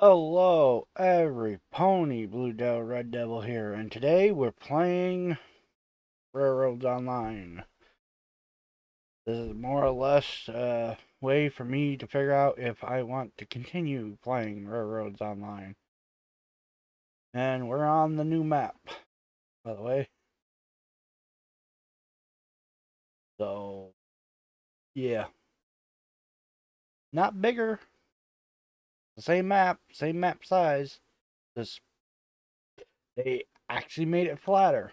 Hello, every pony, Blue Devil, Red Devil here, and today we're playing Railroads Online. This is more or less a way for me to figure out if I want to continue playing Railroads Online. And we're on the new map, by the way. So, yeah. Not bigger, the same map size. Just, they actually made it flatter.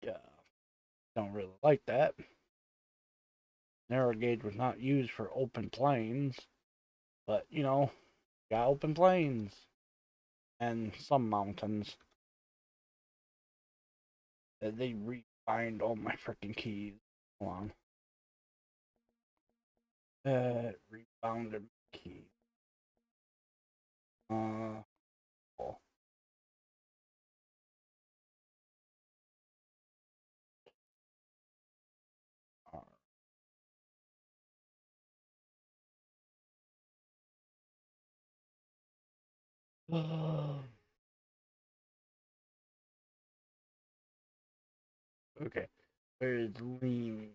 Yeah, don't really like that. Narrow gauge was not used for open plains. But, got open plains and some mountains. They refined all my freaking keys. Hold on. Rebounded keys. Uh, oh. Okay. Where's lean?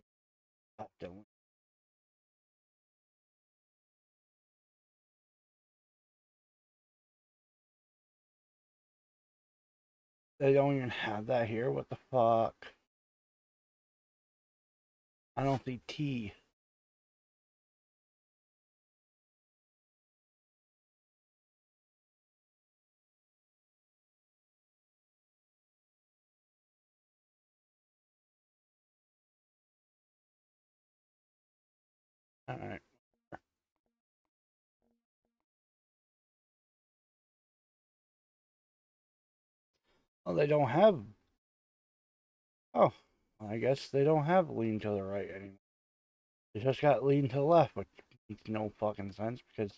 They don't even have that here. What the fuck? I don't see T. Alright. Oh, they don't have. Oh, I guess they don't have lean to the right anymore. They just got lean to the left, which makes no fucking sense because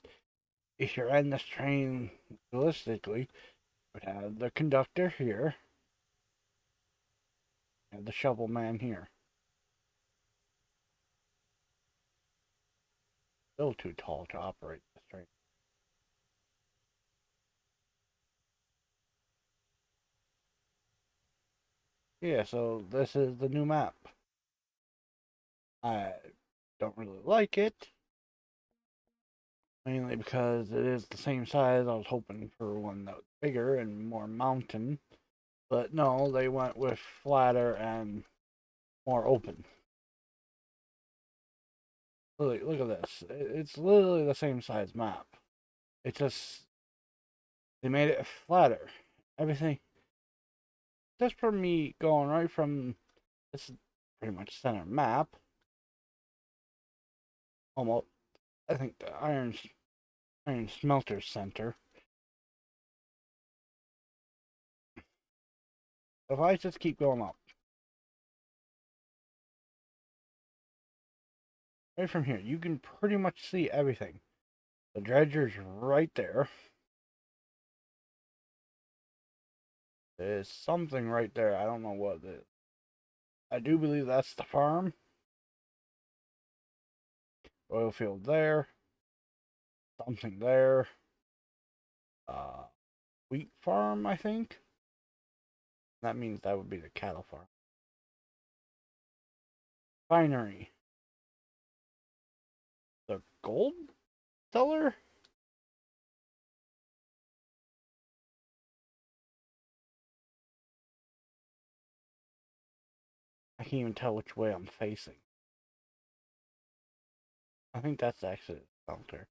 if you're in this train realistically, would have the conductor here and the shovel man here. Still too tall to operate this train. Yeah, so this is the new map. I don't really like it, mainly because it is the same size. I was hoping for one that was bigger and more mountain, but no, they went with flatter and more open. Look at this. It's literally the same size map. It's just they made it flatter. Everything just from me going right from this is pretty much center map. Almost, I think the iron smelter center. If I just keep going up, right from here, you can pretty much see everything. The dredger's right there. There's something right there. I don't know what it is. I do believe that's the farm. Oil field there. Something there. Uh, Wheat farm, I think. That means that would be the cattle farm. Finery. The gold cellar? I can't even tell which way I'm facing. I think that's actually the smelter.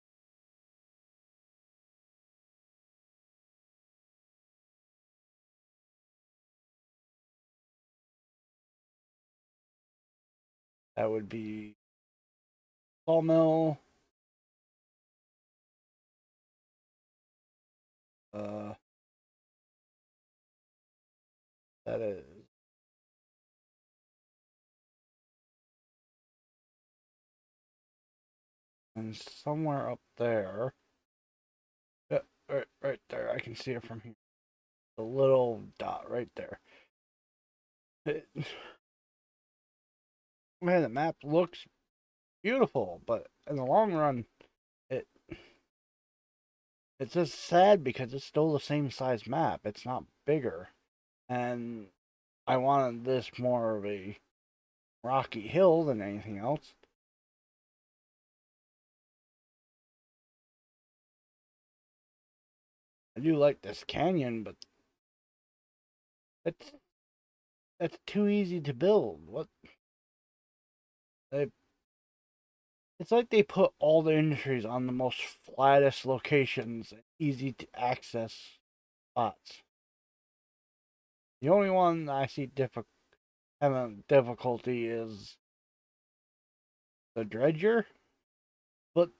That would be sawmill. Uh, that is. And somewhere up there. Yeah, right there. I can see it from here. The little dot right there. It, man, the map looks beautiful, but in the long run, it It's just sad because it's still the same size map. It's not bigger. And I wanted this more of a rocky hill than anything else. I do like this canyon, but it's that's too easy to build. What they it's like they put all the industries on the most flattest locations, easy to access spots. The only one I see having difficulty is the dredger, but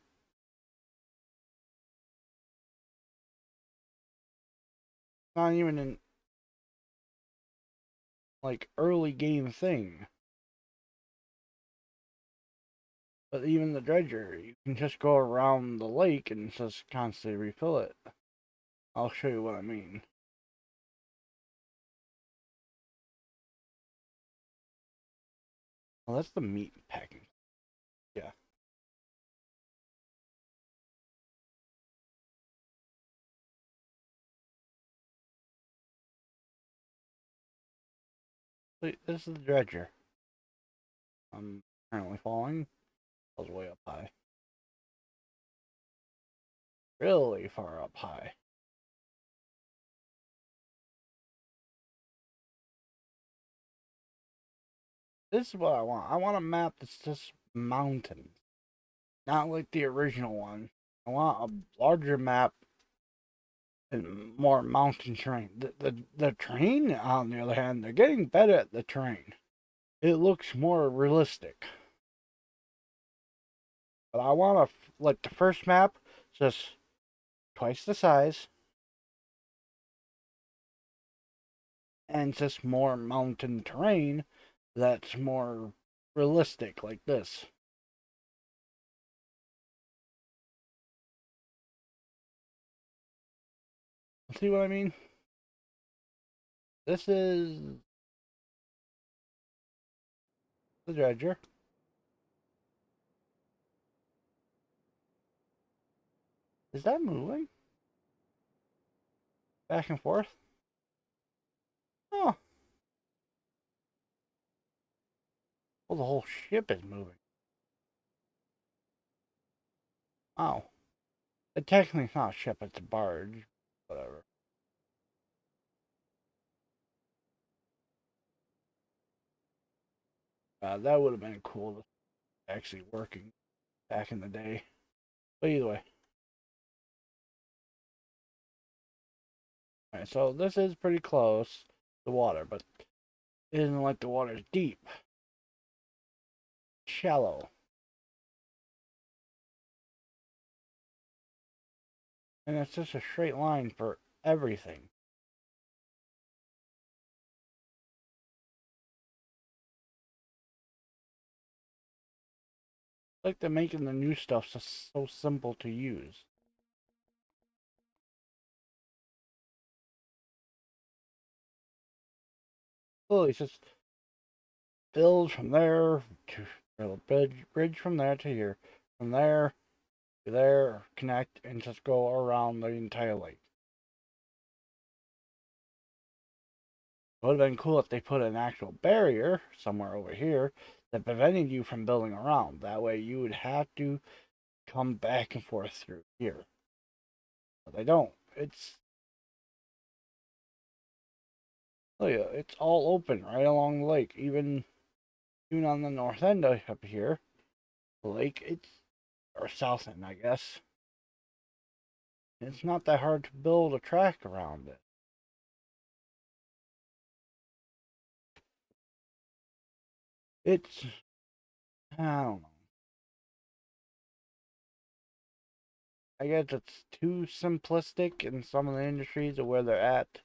not even in like early game thing. But even the dredger, you can just go around the lake and just constantly refill it. I'll show you what I mean. Well, that's the meat packing. Yeah. Wait, this is the dredger. I'm currently falling. I was way up high. Really far up high. This is what I want. I want a map that's just mountains. Not like the original one. I want a larger map and more mountain terrain. The terrain, on the other hand, they're getting better at the terrain. It looks more realistic. But I want to, like the first map, just twice the size and just more mountain terrain that's more realistic, like this. See what I mean? This is the dredger. Is that moving back and forth? Oh, well, the whole ship is moving. Wow. It technically it's not a ship, it's a barge. Whatever. That would have been cool to actually working back in the day. But either way. Alright, so this is pretty close to water, but it isn't like the water's deep. Shallow. And it's just a straight line for everything. Like they're making the new stuff so simple to use. Literally, it's just build from there to bridge from there to here, from there to there, connect, and just go around the entire lake. It would have been cool if they put an actual barrier somewhere over here that prevented you from building around. That way you would have to come back and forth through here. But they don't. It's all open right along the lake. Even on the north end up here, the lake, or south end, I guess. It's not that hard to build a track around it. It's, I don't know. I guess it's too simplistic in some of the industries of where they're at.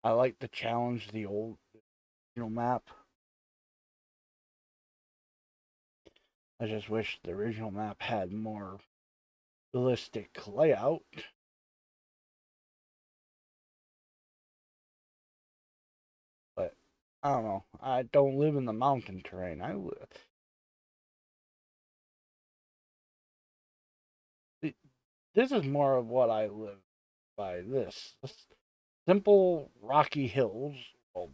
I like to challenge the old, map. I just wish the original map had more realistic layout. But I don't know. I don't live in the mountain terrain. this is more of what I live by. This simple rocky hills, well,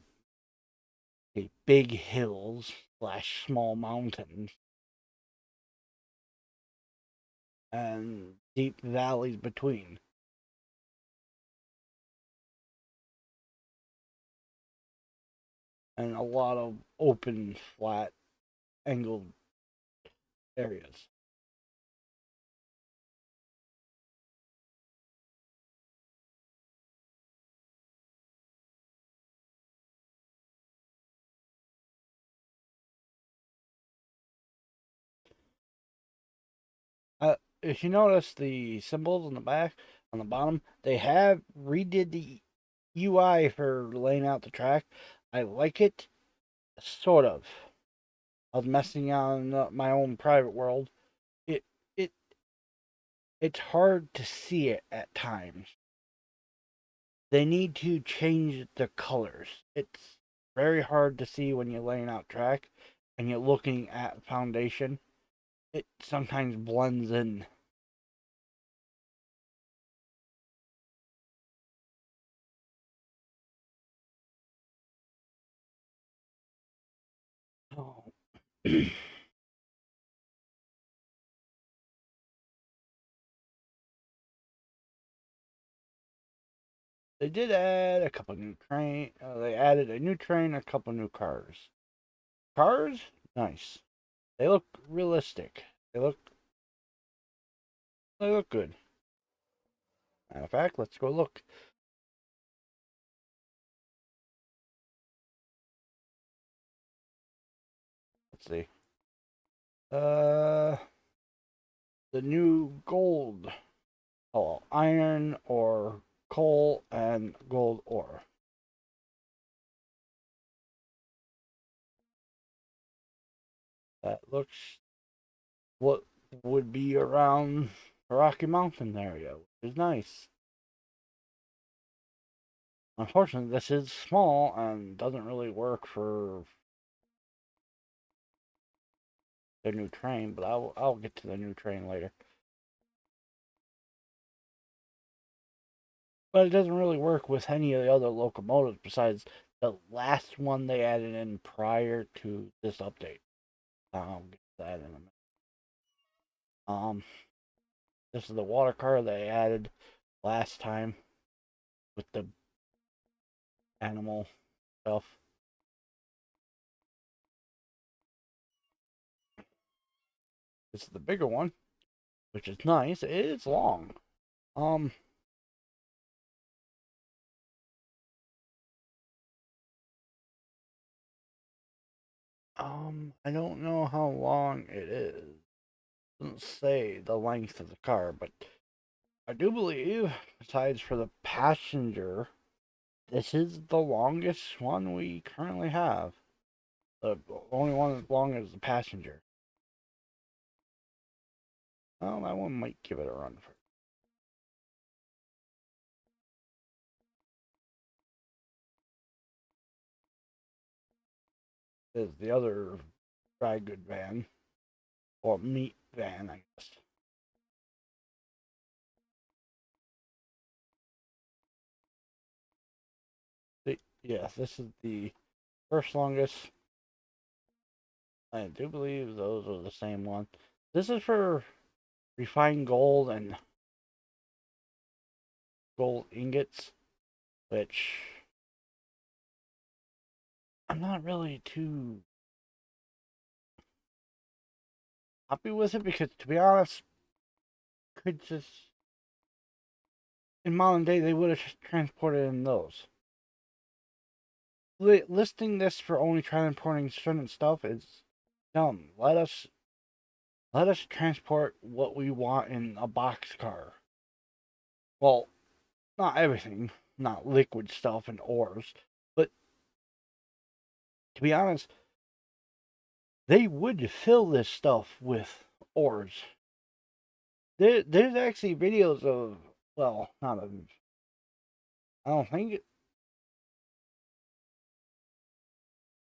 big hills slash small mountains, and deep valleys between, and a lot of open, flat, angled areas. If you notice the symbols on the back, on the bottom, they have redid the UI for laying out the track. I like it, sort of. I was messing on my own private world. It it it's hard to see it at times. They need to change the colors. It's very hard to see when you're laying out track and you're looking at foundation. It sometimes blends in. Oh. They did add a couple new train. They added a new train, a couple new cars. Cars, nice. They look realistic. They look they look good. Matter of fact, let's go look. Let's see. Uh, the new gold. Oh, iron or coal and gold ore. That looks what would be around the Rocky Mountain area, which is nice. Unfortunately, this is small and doesn't really work for the new train, but I'll get to the new train later. But it doesn't really work with any of the other locomotives besides the last one they added in prior to this update. I'll get to that in a minute. Um, this is the water car they added last time with the animal stuff. This is the bigger one, which is nice. It is long. Um, I don't know how long it is. It doesn't say the length of the car, but I do believe, besides for the passenger, this is the longest one we currently have. The only one as long as the passenger. Well, that one might give it a run for is the other dry good van or meat van, I guess. Yes, this is the first longest. I do believe those are the same one. This is for refined gold and gold ingots, which I'm not really too happy with it because, to be honest, could just in modern day they would have just transported in those. Listing this for only transporting certain stuff is dumb. Let us transport what we want in a box car. Well, not everything, not liquid stuff and ores, but to be honest, they would fill this stuff with ores. There's actually videos of, well, not of, I don't think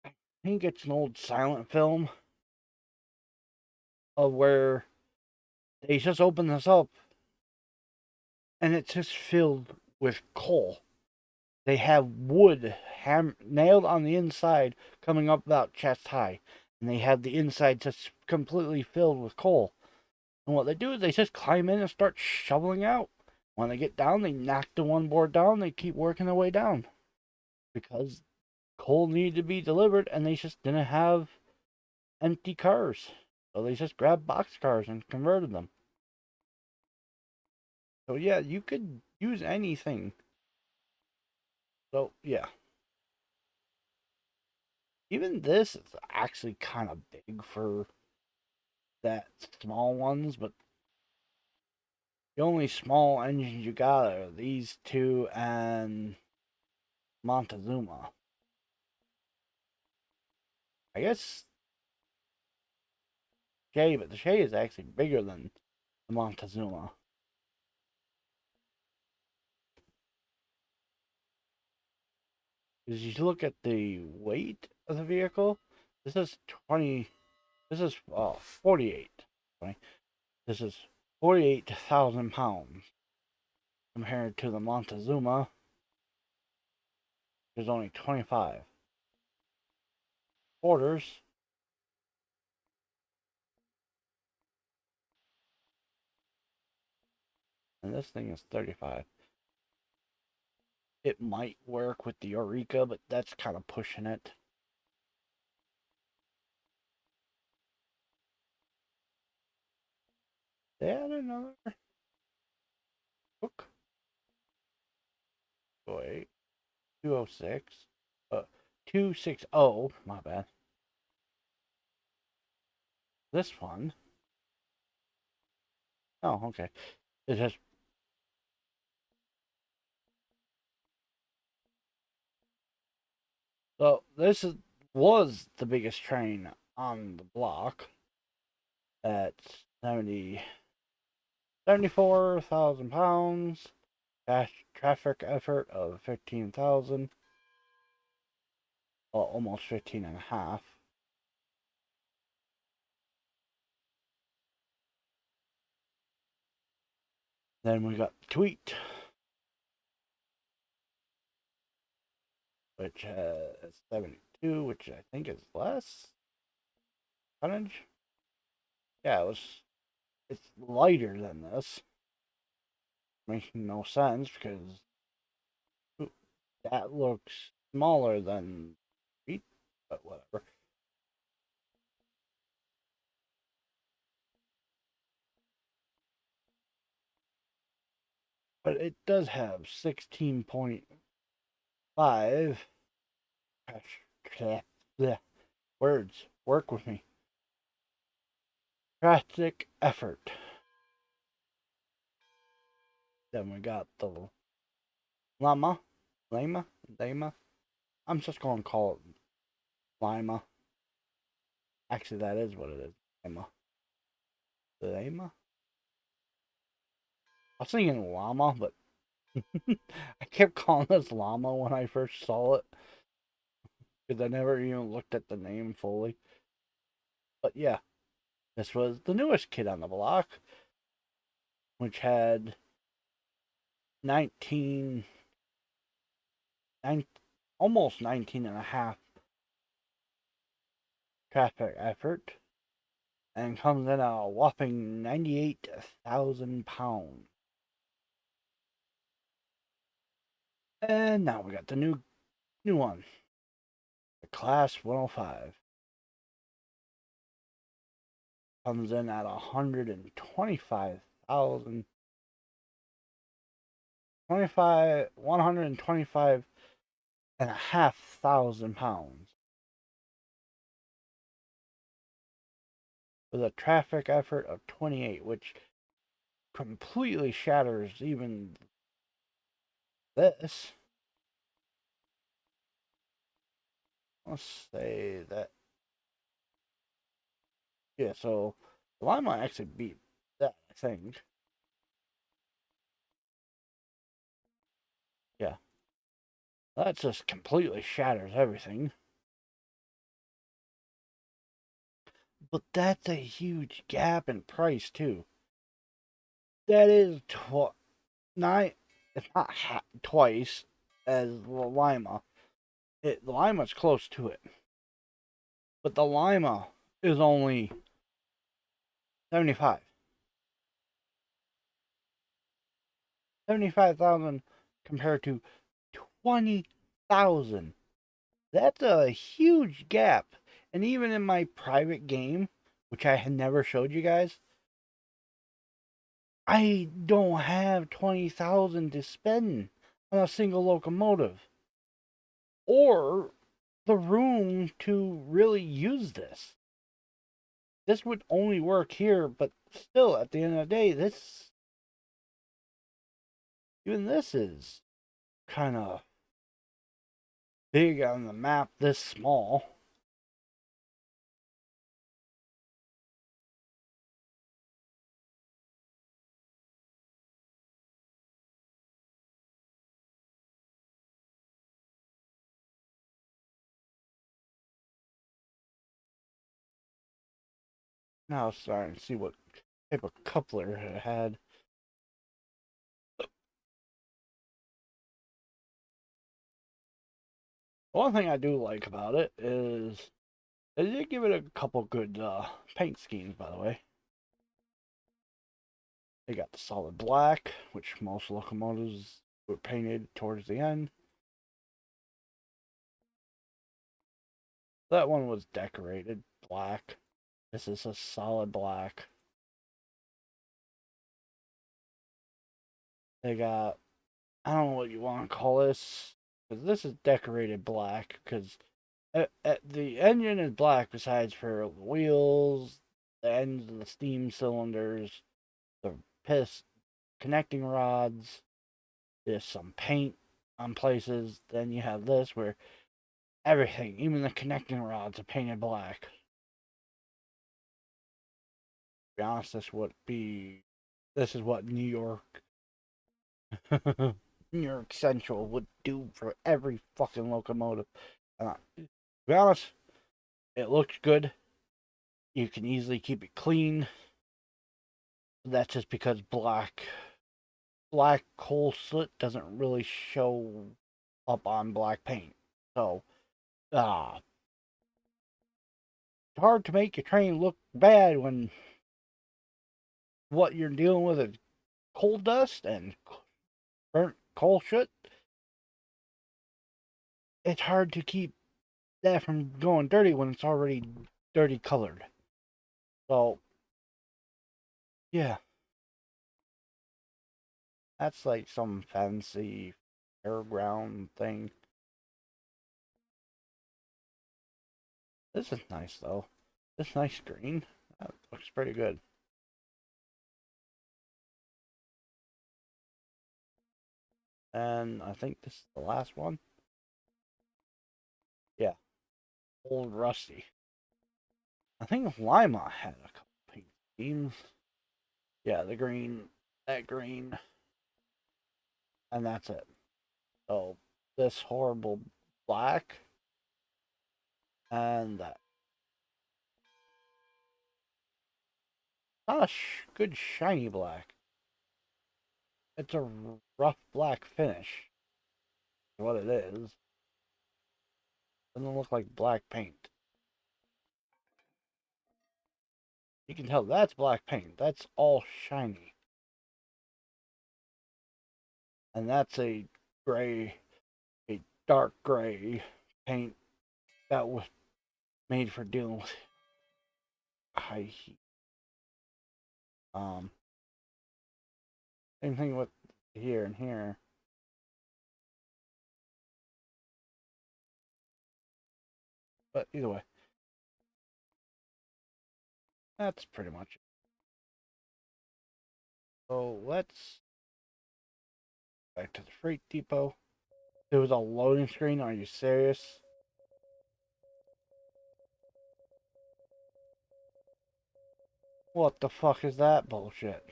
I think it's an old silent film of where they just open this up and it's just filled with coal. They have wood nailed on the inside, coming up about chest high, and they have the inside just completely filled with coal. And what they do is they just climb in and start shoveling out. When they get down, they knock the one board down. They keep working their way down because coal needed to be delivered, and they just didn't have empty cars. So they just grabbed box cars and converted them. So yeah, you could use anything. So yeah, even this is actually kind of big for that small ones, but the only small engines you got are these two and Montezuma. I guess Shay, but the Shay is actually bigger than the Montezuma. Because you look at the weight of the vehicle, this is 20. This is 48. 20, this is 48,000 pounds compared to the Montezuma, which is only 25. Orders, and this thing is 35. It might work with the Eureka, but that's kind of pushing it. They had another hook. Wait, 206. 260. My bad. This one. Oh, okay. It has. So was the biggest train on the block at 74,000 pounds. Traffic effort of 15,000. Well, almost 15 and a half. Then we got Tweet, which is 72, which I think is less tonnage. Yeah, it's lighter than this. Making no sense because that looks smaller than Tweet, but whatever. But it does have 16.5 words. Work with me. Tractive effort. Then we got the llama, lama. I'm just going to call it lima. Actually, that is what it is. Lima. Lima? I was thinking llama, but I kept calling this llama when I first saw it because I never even looked at the name fully. But yeah, this was the newest kid on the block, which had 19, 9, almost 19 and a half traffic effort and comes in a whopping 98,000 pounds. And now we got the new one, the Class 105. Comes in at 125,000, 125 and a half thousand pounds with a traffic effort of 28, which completely shatters even this. Let's say that, yeah, so Lima actually beat that, I think. Yeah, that just completely shatters everything. But that's a huge gap in price, too. That is nine. It's not twice as the Lima. The Lima's close to it, but the Lima is only 75. 75,000 compared to 20,000. That's a huge gap. And even in my private game, which I had never showed you guys, I don't have 20,000 to spend on a single locomotive or the room to really use this. This would only work here, but still, at the end of the day, even this is kind of big on the map this small. Now I'm starting to see what type of coupler it had. One thing I do like about it is they did give it a couple good paint schemes, by the way. They got the solid black, which most locomotives were painted towards the end. That one was decorated black. This is a solid black. They got, I don't know what you want to call this, because this is decorated black, because the engine is black besides for the wheels, the ends of the steam cylinders, the piss connecting rods. There's some paint on places. Then you have this where everything, even the connecting rods, are painted black. To be honest, this is what New York New York Central would do for every fucking locomotive. To be honest, it looks good. You can easily keep it clean. That's just because black coal soot doesn't really show up on black paint. So, it's hard to make your train look bad when what you're dealing with is coal dust and burnt coal soot. It's hard to keep that from going dirty when it's already dirty colored. So, yeah, that's like some fancy fairground thing. This is nice though. This nice green. That looks pretty good. And I think this is the last one. Yeah, old rusty. I think Lima had a couple paint schemes. Yeah, the green, that green, and that's it. So this horrible black and that. Not a good shiny black. It's a rough black finish. What it is. Doesn't look like black paint. You can tell that's black paint. That's all shiny. And that's a dark gray paint that was made for dealing with high heat. Um, Same thing with here and here. But either way, that's pretty much it. So let's back to the freight depot. There was a loading screen. Are you serious? What the fuck is that bullshit?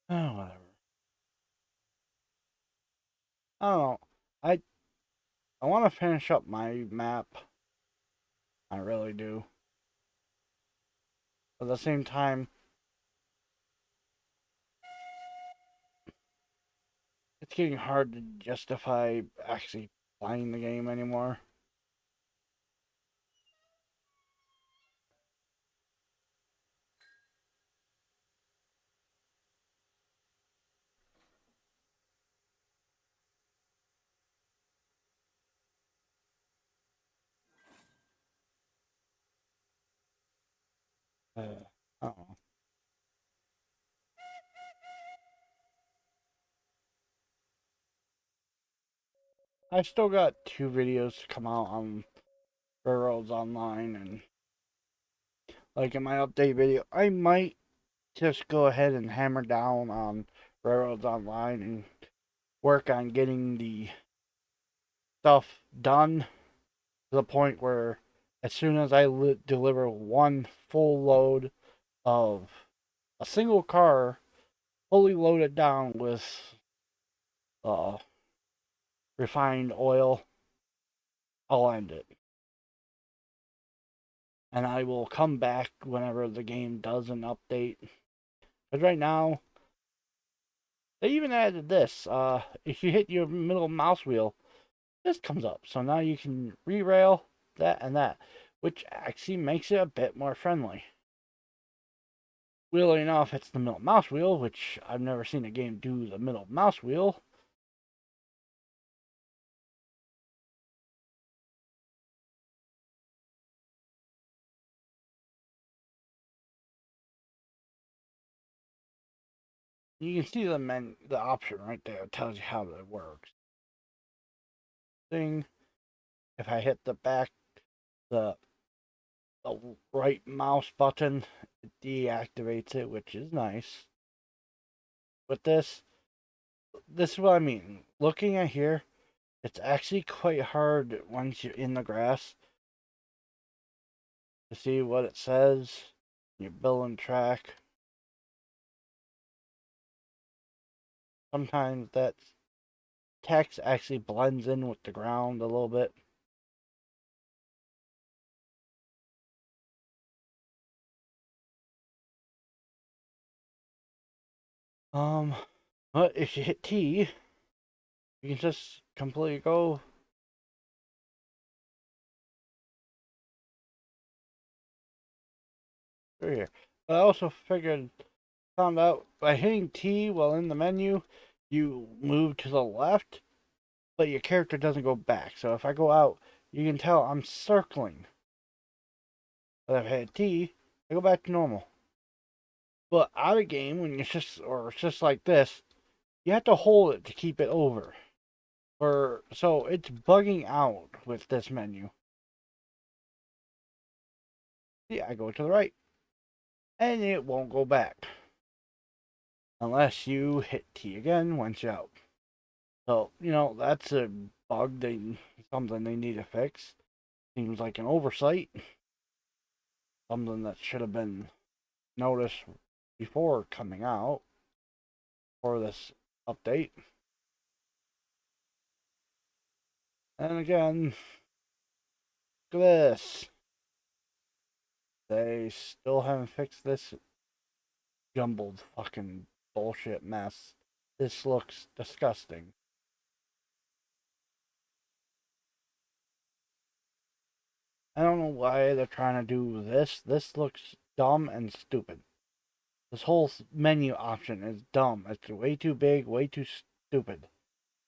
Oh, whatever. I don't know. I I want to finish up my map. I really do. At the same time, it's getting hard to justify actually playing the game anymore. I don't know. I still got 2 videos to come out on Railroads Online, and like in my update video, I might just go ahead and hammer down on Railroads Online and work on getting the stuff done to the point where as soon as I deliver one full load of a single car fully loaded down with uh, refined oil, I'll end it. And I will come back whenever the game does an update. Because right now, they even added this. If you hit your middle mouse wheel, this comes up. So now you can re-rail that and that, which actually makes it a bit more friendly. Weirdly enough, it's the middle mouse wheel, which I've never seen a game do the middle mouse wheel. You can see the option right there. It tells you how that works. Thing. If I hit the the right mouse button, it deactivates it, which is nice. With this is what I mean. Looking at here, it's actually quite hard once you're in the grass to see what it says. You're building track. Sometimes that text actually blends in with the ground a little bit. Um, but if you hit T, you can just completely go through here. But I also found out by hitting T while in the menu, you move to the left, but your character doesn't go back. So if I go out, you can tell I'm circling. But if I hit T, I go back to normal. But out of game, when it's just like this, you have to hold it to keep it over. So it's bugging out with this menu. See, I go to the right, and it won't go back unless you hit T again once you're out. So that's a bug something they need to fix. Seems like an oversight, something that should have been noticed before coming out for this update. And again, look at this. They still haven't fixed this jumbled fucking bullshit mess. This looks disgusting. I don't know why they're trying to do this. This looks dumb and stupid. This whole menu option is dumb. It's way too big, way too stupid.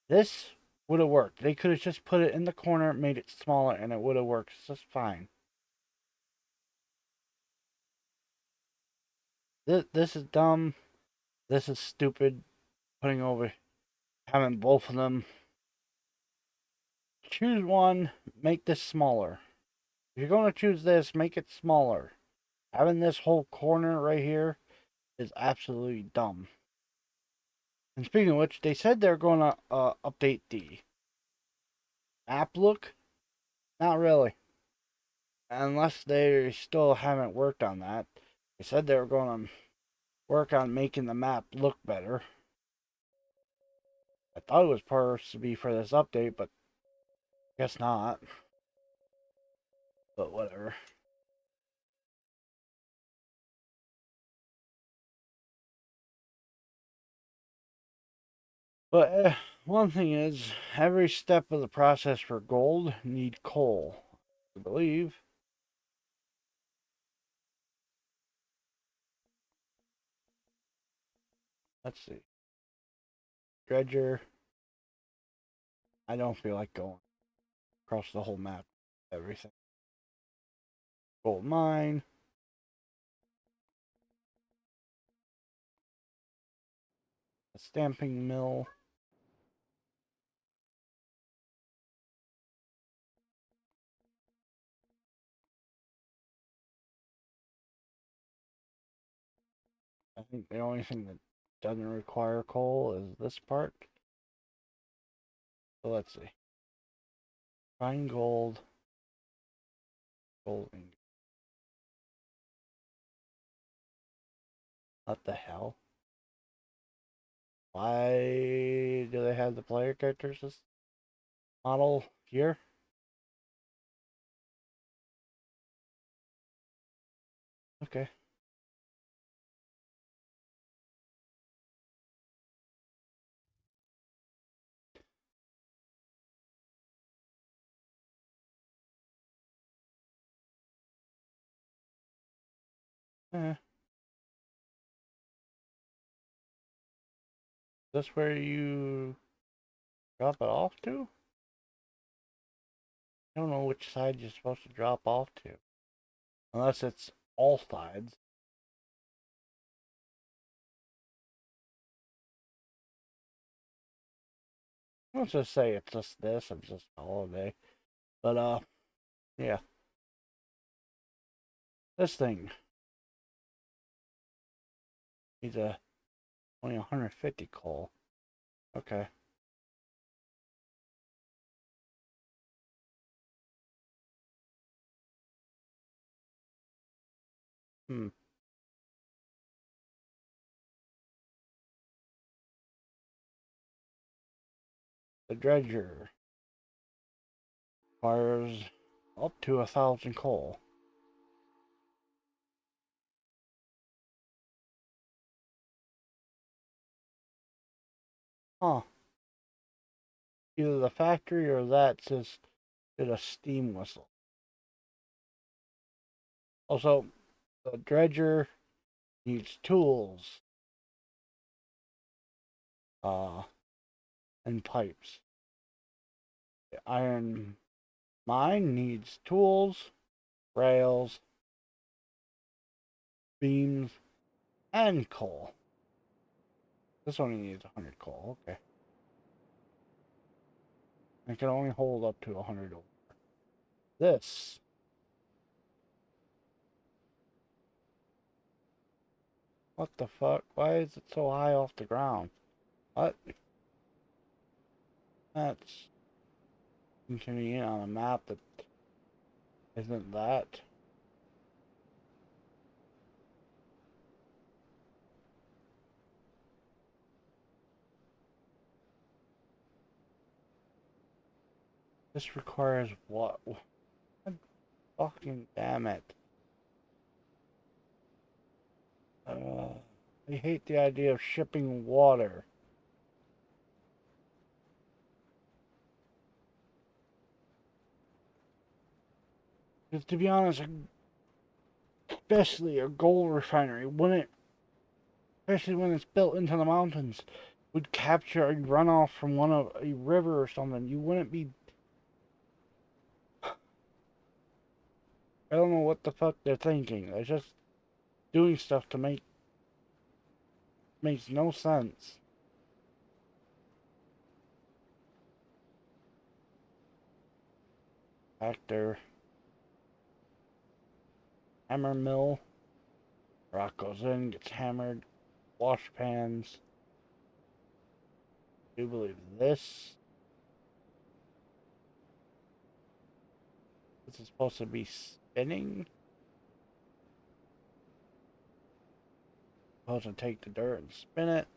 This would have worked. They could have just put it in the corner, made it smaller, and it would have worked just fine. This is dumb. This is stupid. Putting over having both of them. Choose one. Make this smaller. If you're going to choose this, make it smaller. Having this whole corner right here is absolutely dumb. And speaking of which, they said they're going to update the app look. Not really. Unless they still haven't worked on that. They said they were going to work on making the map look better. I thought it was supposed to be for this update, but guess not. But whatever. But one thing is, every step of the process for gold need coal. I believe. Let's see. Dredger. I don't feel like going across the whole map. Everything. Gold mine. A stamping mill. I think the only thing that doesn't require coal is this part. So let's see. Fine gold. Gold ingot. What the hell? Why do they have the player characters this model here? Okay. Eh. Is this where you drop it off to? I don't know which side you're supposed to drop off to. Unless it's all sides. Let's just say it's just this and just a holiday. But yeah. This thing needs only 150 coal. Okay. Hmm. The dredger requires up to 1,000 coal. Huh. Either the factory or that says did a steam whistle. Also, the dredger needs tools, uh, and pipes. The iron mine needs tools, rails, beams, and coal. This only needs 100 coal. Okay. It can only hold up to 100 ore. This. What the fuck? Why is it so high off the ground? What? That's inconvenient on a map that isn't that. This requires what? Fucking damn it. I hate the idea of shipping water. Because to be honest, especially a gold refinery, wouldn't, especially when it's built into the mountains, would capture a runoff from one of a river or something. You wouldn't be. I don't know what the fuck they're thinking. They're just doing stuff to makes no sense. Factor, hammer mill, rock goes in, gets hammered, wash pans. I do believe this is supposed to be spinning. Supposed to take the dirt and spin it.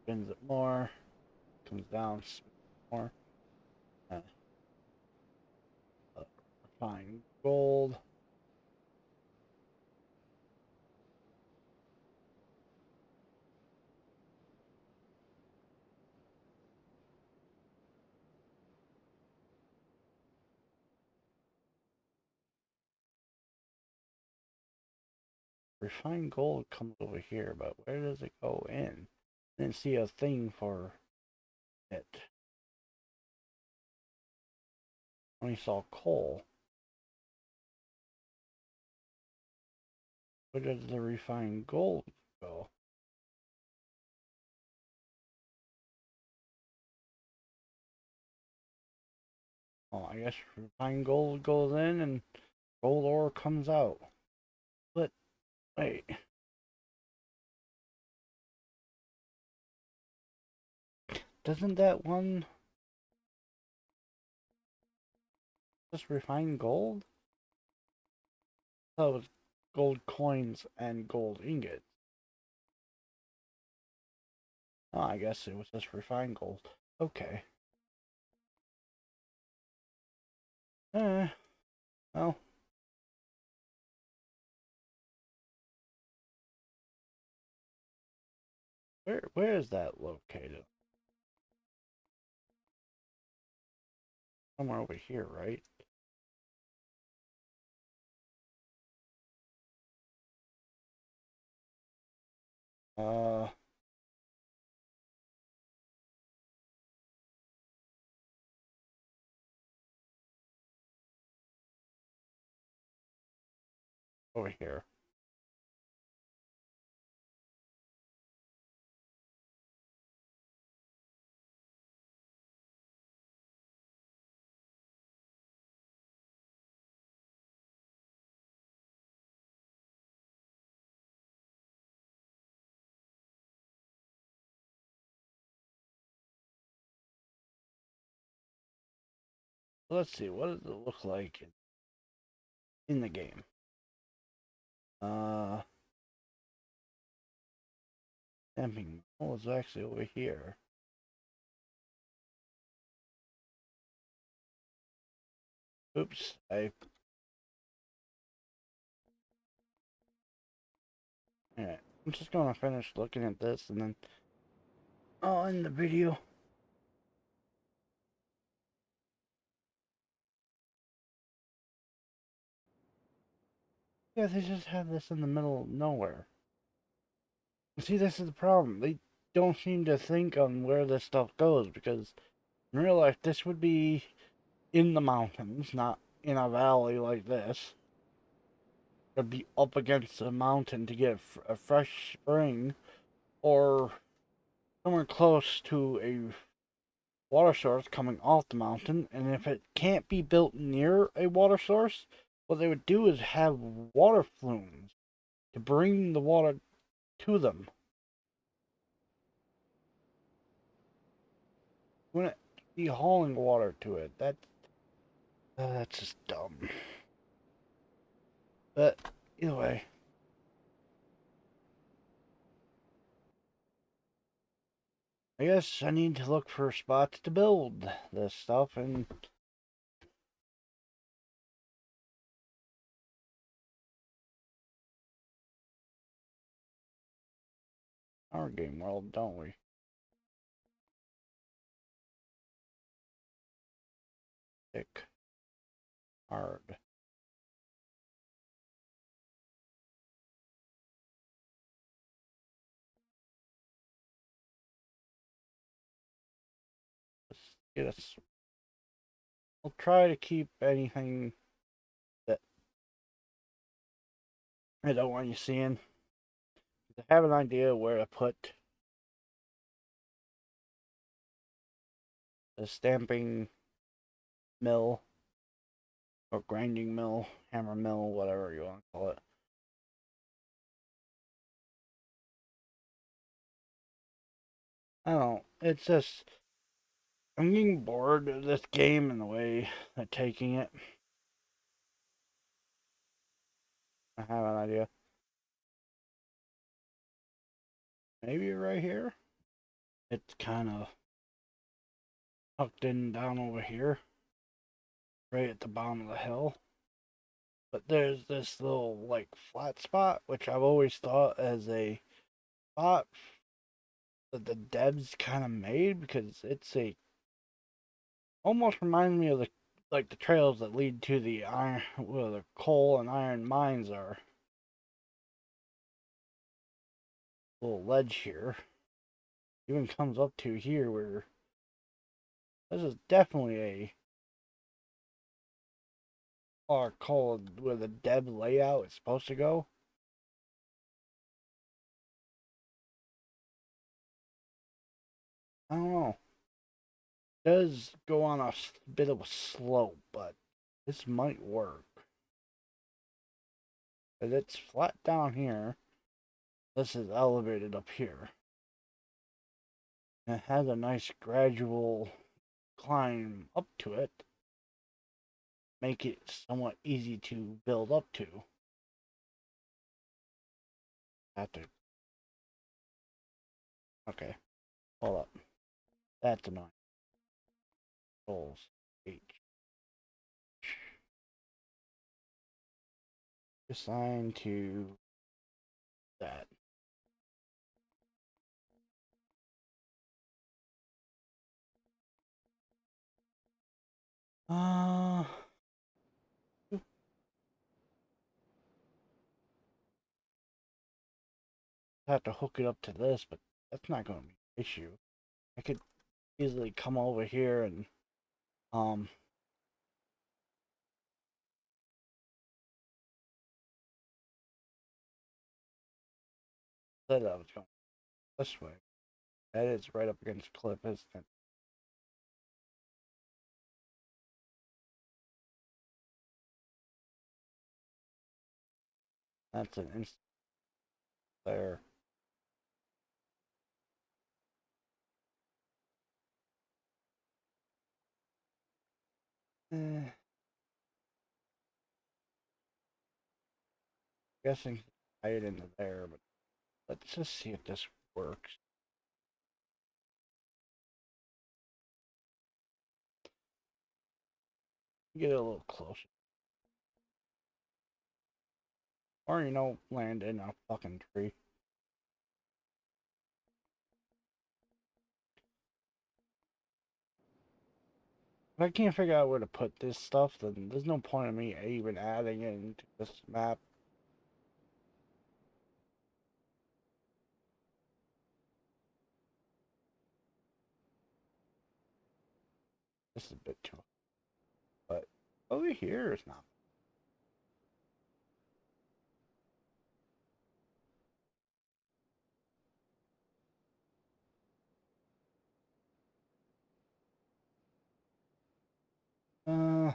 Spins it more. Comes down, spins it more. Uh, Refined gold. Refined gold comes over here, but where does it go in? I didn't see a thing for it. Only saw coal. Where does the refined gold go? Oh, I guess refined gold goes in and gold ore comes out. But wait, doesn't that one just refine gold? I thought it was gold coins and gold ingots. Oh, I guess it was just refined gold. Okay. Eh, well, where is that located? Somewhere over here, right? Uh, over here. Let's see, what does it look like in the game? Uh, Stamping. Oh, it's actually over here. Oops, Alright, I'm just gonna finish looking at this and then I'll end the video. Yeah, they just have this in the middle of nowhere. See, this is the problem. They don't seem to think on where this stuff goes because in real life this would be in the mountains, not in a valley like this. It'd be up against a mountain to get a fresh spring or somewhere close to a water source coming off the mountain. And if it can't be built near a water source, what they would do is have water flumes to bring the water to them. Wouldn't be hauling water to it. That's just dumb. But either way, I guess I need to look for spots to build this stuff in our game world, don't we? Thick, hard. Let's get us. I'll try to keep anything that I don't want you seeing. I have an idea where to put the stamping mill or grinding mill, hammer mill, whatever you want to call it. I don't know. It's just I'm getting bored of this game and the way they're taking it. I have an idea. Maybe right here. It's kind of tucked in down over here, right at the bottom of the hill. But there's this little like flat spot, which I've always thought as a spot that the devs kind of made because it's a almost reminds me of the like the trails that lead to the iron, where the coal and iron mines are. little ledge here. Even comes up to here where this is definitely a called where the Deb layout is supposed to go. I don't know. It does go on a bit of a slope, but this might work. But it's flat down here. This is elevated up here. And it has a nice gradual climb up to it. Make it somewhat easy to build up to. Have to. Okay. Hold up. That's annoying. Controls H. Assign to that. Uh, have to hook it up to this, but that's not going to be an issue. I could easily come over here and um said I was going this way. That is right up against the cliff, isn't it? That's an instant there. Eh, guessing tie it into there, but let's just see if this works. Get it a little closer. Or, land in a fucking tree. If I can't figure out where to put this stuff, then there's no point in me even adding it into this map. This is a bit too. But over here is not. Uh,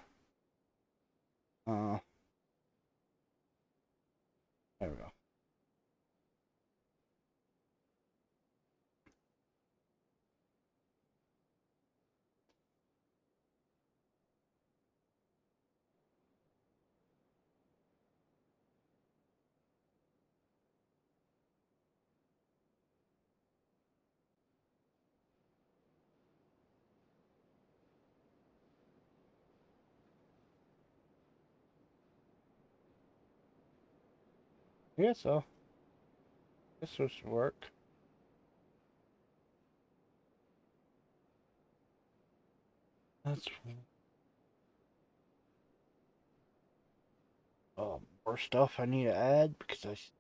uh, there we go. Yeah, so this was work. That's more stuff I need to add because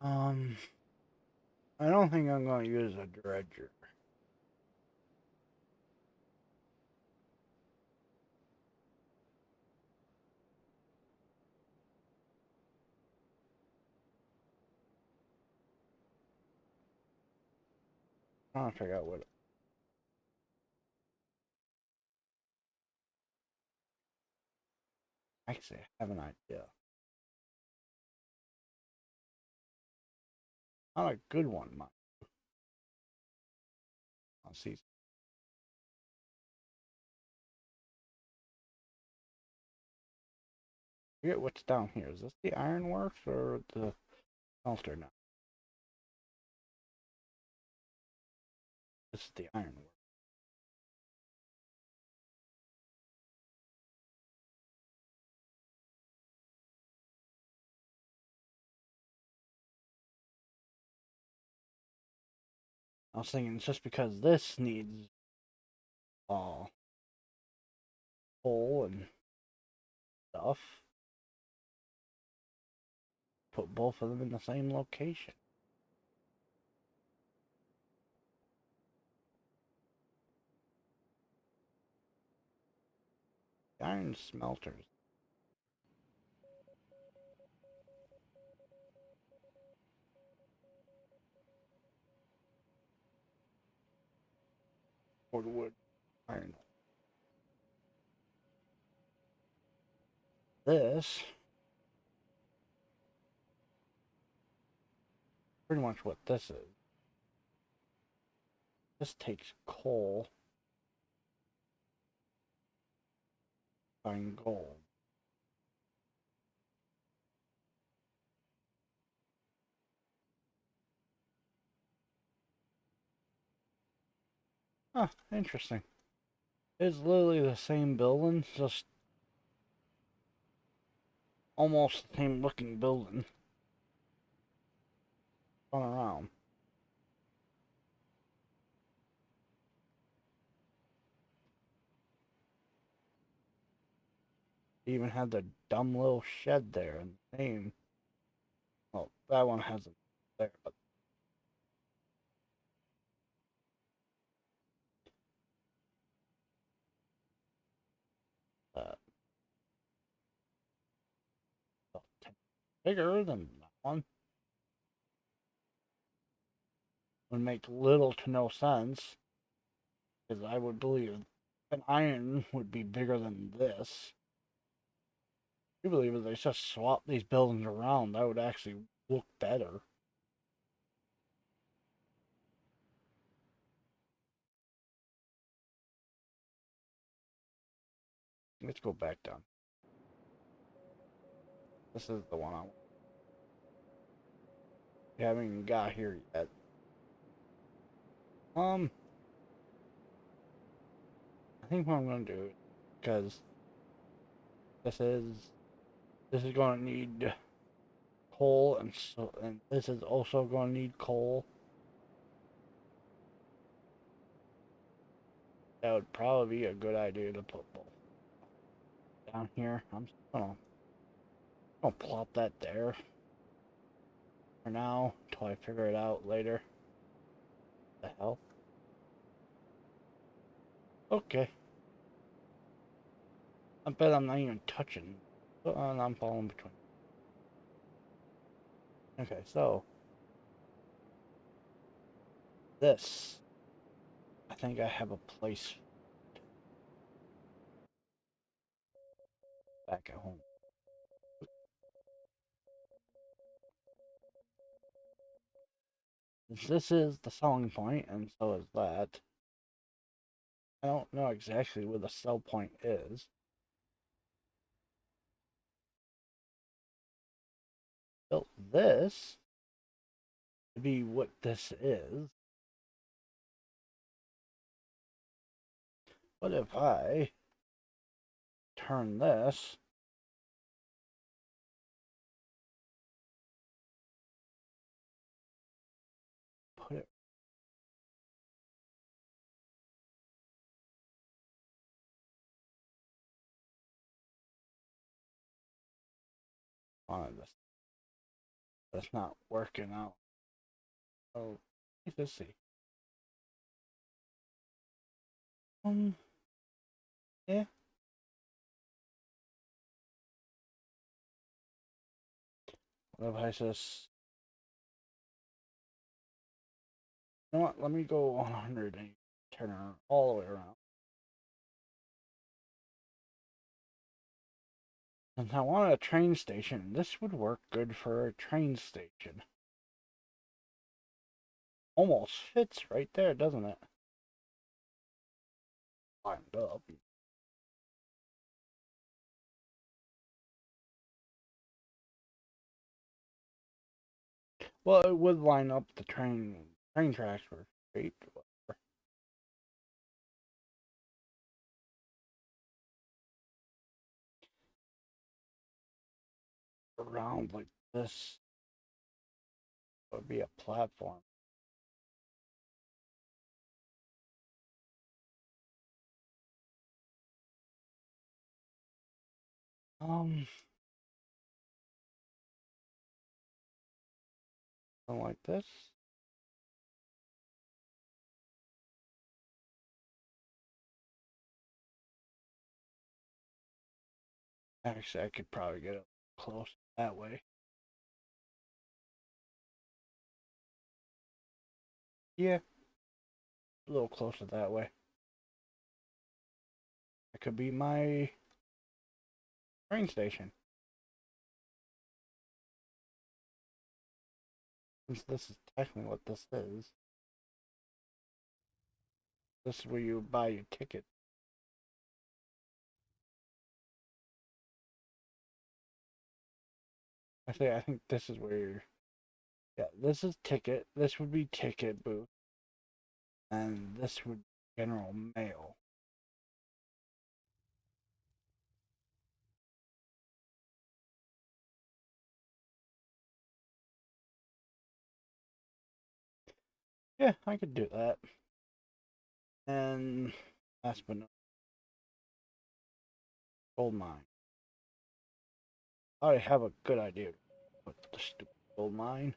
I don't think I'm going to use a dredger. I'm trying to figure out what. Actually, I have an idea. Not a good one, Mike. I'll see. I forget what's down here. Is this the ironworks or the smelter now? This is the ironworks. I was thinking it's just because this needs coal and stuff. Put both of them in the same location. Iron smelters. Wood, iron. This pretty much what this is. This takes coal, find gold. Huh, interesting. It's literally the same building, just almost the same looking building. Run around. They even had the dumb little shed there in the name. Well, that one hasn't there, but uh, bigger than that one. Would make little to no sense, because I would believe an iron would be bigger than this. I believe if they just swap these buildings around, that would actually look better. Let's go back down. This is the one I want. We haven't even got here yet. I think what I'm gonna do, because this is going to need coal, and this is also going to need coal. That would probably be a good idea to put both down here. I'm just gonna plop that there for now until I figure it out later. The hell? Okay. I bet I'm not even touching. I'm falling between. Okay, so this, I think I have a place back at home. This is the selling point, and so is that. I don't know exactly where the sell point is. Built this to be what this is. What if I turn this put it on this? That's not working out. Oh, let's see. Um, yeah. What if I just, you know what? Let me go 100 and turn it all the way around. And I want a train station. This would work good for a train station. Almost fits right there, doesn't it? Lined up. Well, it would line up the train tracks were straight around like this. Would be a platform. Something like this. Actually, I could probably get it close that way. Yeah, a little closer that way. It could be my train station. Since this is technically what this is. This is where you buy your ticket. I think this is where you're. Yeah, this is ticket. This would be ticket booth. And this would be general mail. Yeah, I could do that. And last but not gold mine. I have a good idea. With the stupid gold mine.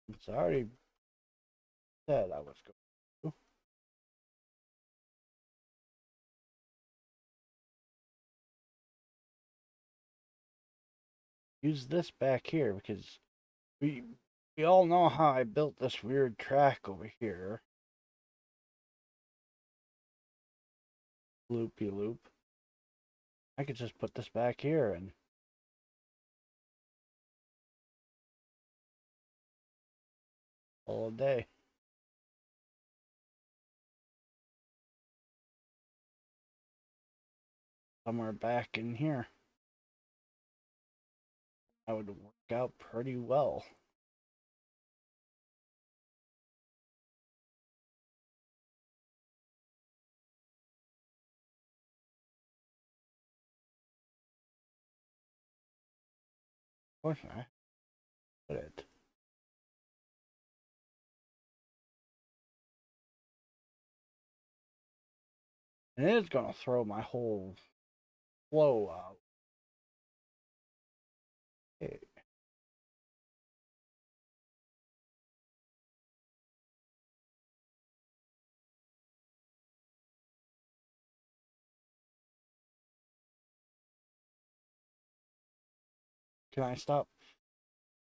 It's already said I was going to. Use this back here because we we all know how I built this weird track over here. Loopy loop. I could just put this back here and all day. Somewhere back in here. That would work out pretty well. Where should I put it? And it is gonna throw my whole flow out. Hey, can I stop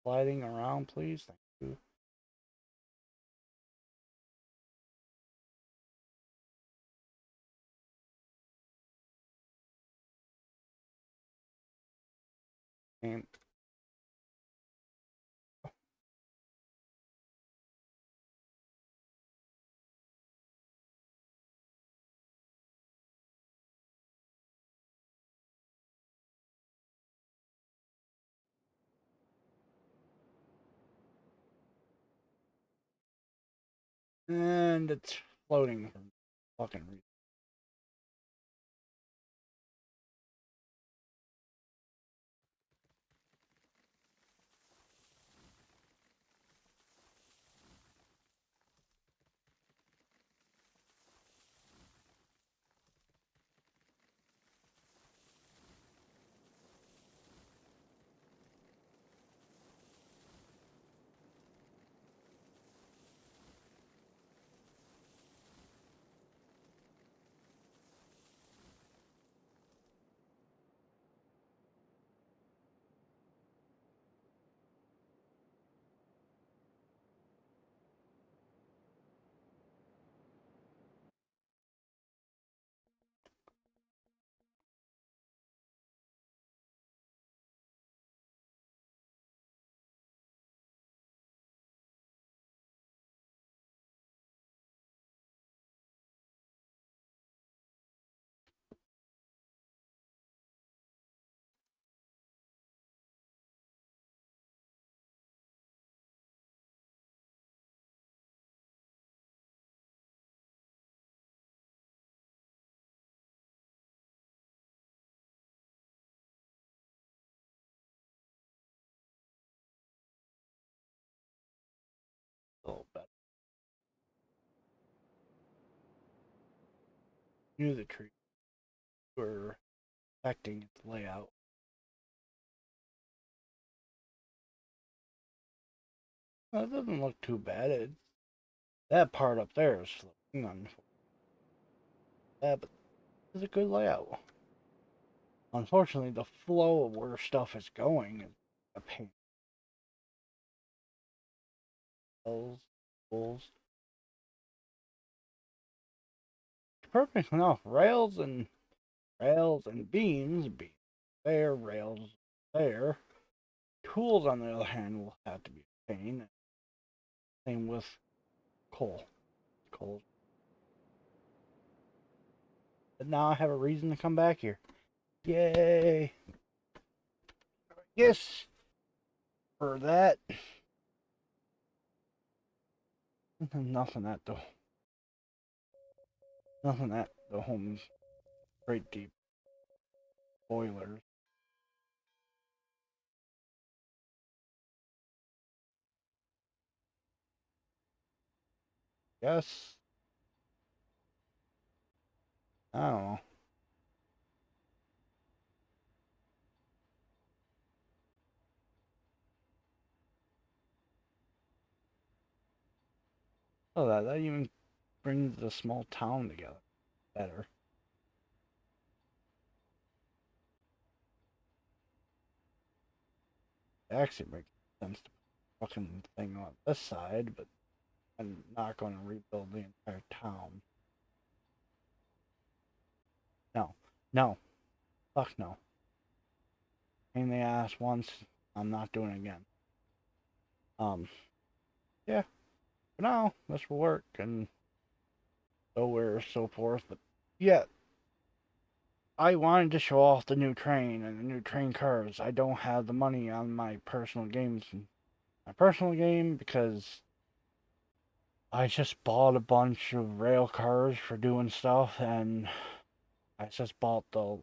sliding around, please? Thank you. And it's floating for fucking reason. knew the trees were affecting its layout. Well, it doesn't look too bad. That part up there is looking unfortunate. Yeah, but it's a good layout. Unfortunately, the flow of where stuff is going is a pain. Hills, pools. Perfect enough. Rails and beams. Beams there, rails there. Tools, on the other hand, will have to be a pain. Same with coal. Coal. But now I have a reason to come back here. Yay! Yes, for that. Nothing at the home's great deep boilers. Yes, I don't know. Oh, that even brings the small town together better. It actually makes sense to put the fucking thing on this side, but I'm not going to rebuild the entire town. No, no, fuck no. Pain in the ass once, I'm not doing it again. Yeah, for now, this will work and so where so forth. But yeah, I wanted to show off the new train and the new train cars. I don't have the money on my personal games, my personal game, because I just bought a bunch of rail cars for doing stuff, and I just bought the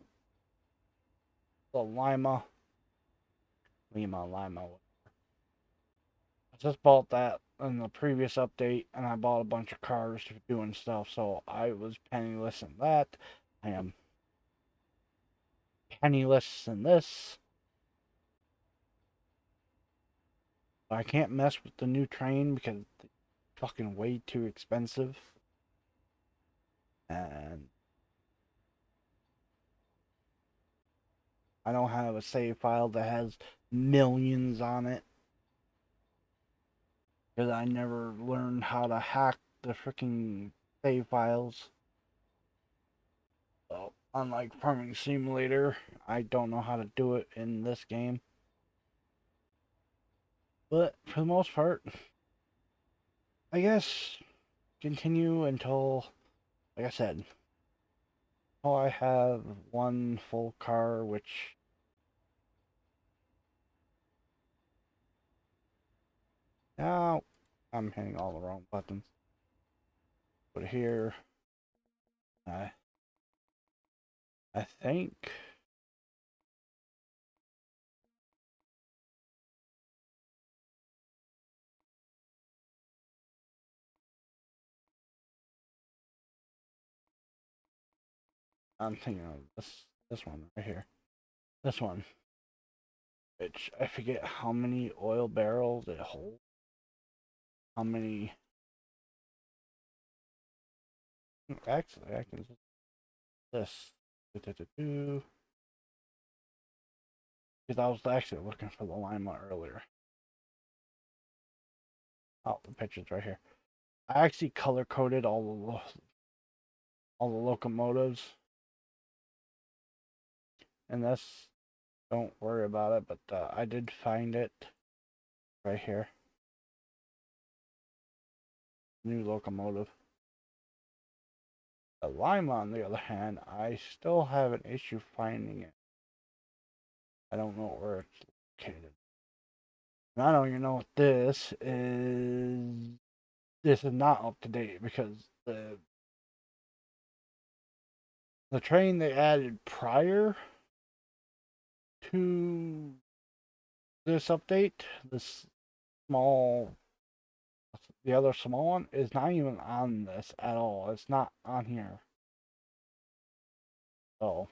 Lima. I just bought that in the previous update, and I bought a bunch of cars for doing stuff. So I was penniless in that. I am penniless in this. I can't mess with the new train because it's fucking way too expensive. And I don't have a save file that has millions on it because I never learned how to hack the freaking save files. So, unlike Farming Simulator, I don't know how to do it in this game. But for the most part, I guess continue until, like I said, I have one full car, which now I'm hitting all the wrong buttons. Put it here. I I think I'm thinking of this one right here. This one, which I forget how many oil barrels it holds. How many? Actually, I can just this. Because I was actually looking for the Lima earlier. Oh, the picture's right here. I actually color coded all the locomotives, and this. Don't worry about it, but I did find it right here. New locomotive. The Lima, on the other hand, I still have an issue finding it. I don't know where it's located. And I don't even know what this is. This is not up to date because the train they added prior to this update, this small, the other small one, is not even on this at all. It's not on here. So,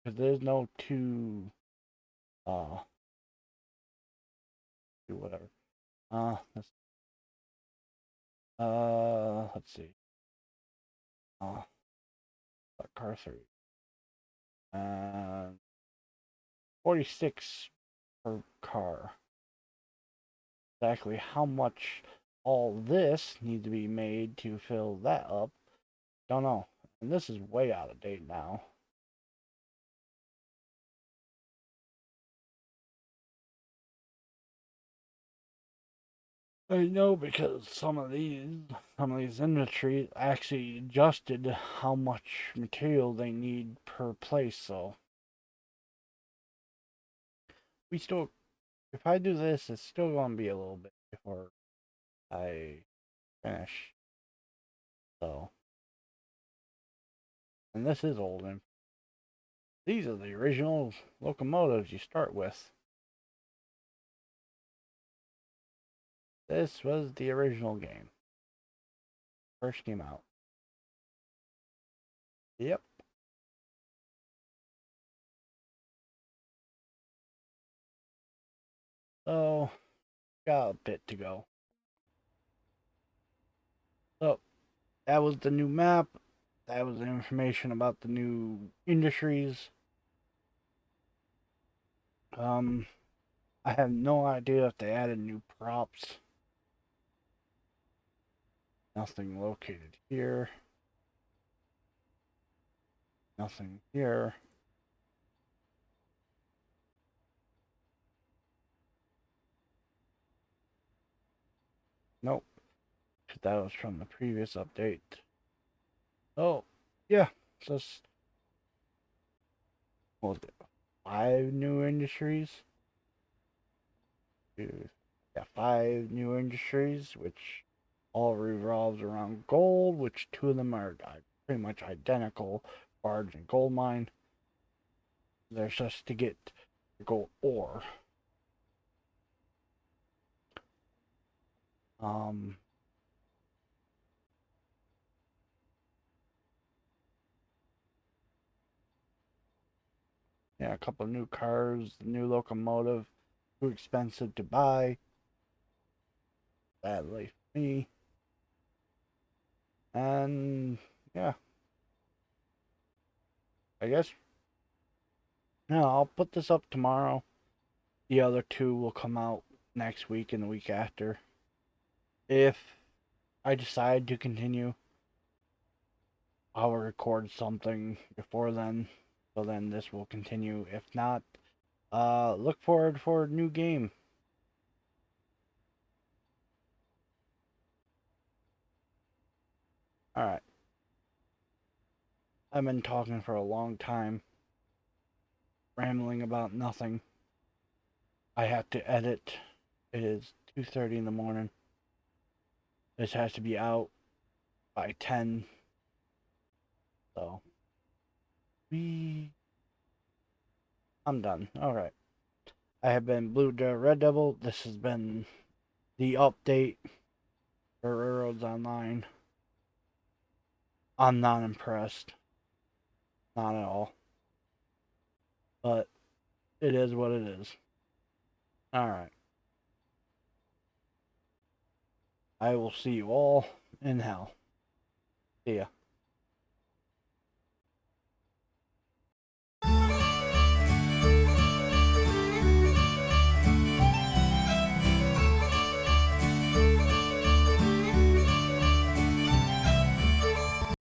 because there's no uh, two whatever. Let's let's see. Uh, car 3. 46 per car. Exactly how much all this needs to be made to fill that up, don't know. And this is way out of date now. I know because some of these industries actually adjusted how much material they need per place. So we still, if I do this, it's still gonna be a little bit before I finish. So, and this is old, and these are the original locomotives you start with. This was the original game, first came out. Yep. So got a bit to go. So that was the new map. That was the information about the new industries. Um, I have no idea if they added new props. Nothing located here. Nothing here. Nope. That was from the previous update. Oh, yeah. So, what was it? 5 new industries? Yeah, 5 new industries, which all revolves around gold, which 2 of them are pretty much identical, barge and gold mine. There's just to get the gold ore. Um, yeah, a couple of new cars, new locomotive, too expensive to buy. Sadly for me. And yeah, I guess no, I'll put this up tomorrow. The other 2 will come out next week and the week after. If I decide to continue, I'll record something before then. So then this will continue. If not, look forward for a new game. Alright. I've been talking for a long time, rambling about nothing. I have to edit. It is 2:30 in the morning. This has to be out by 10. So we I'm done. Alright. I have been Blue Red Devil. This has been the update for Railroads Online. I'm not impressed. Not at all. But it is what it is. Alright. I will see you all in hell. See ya.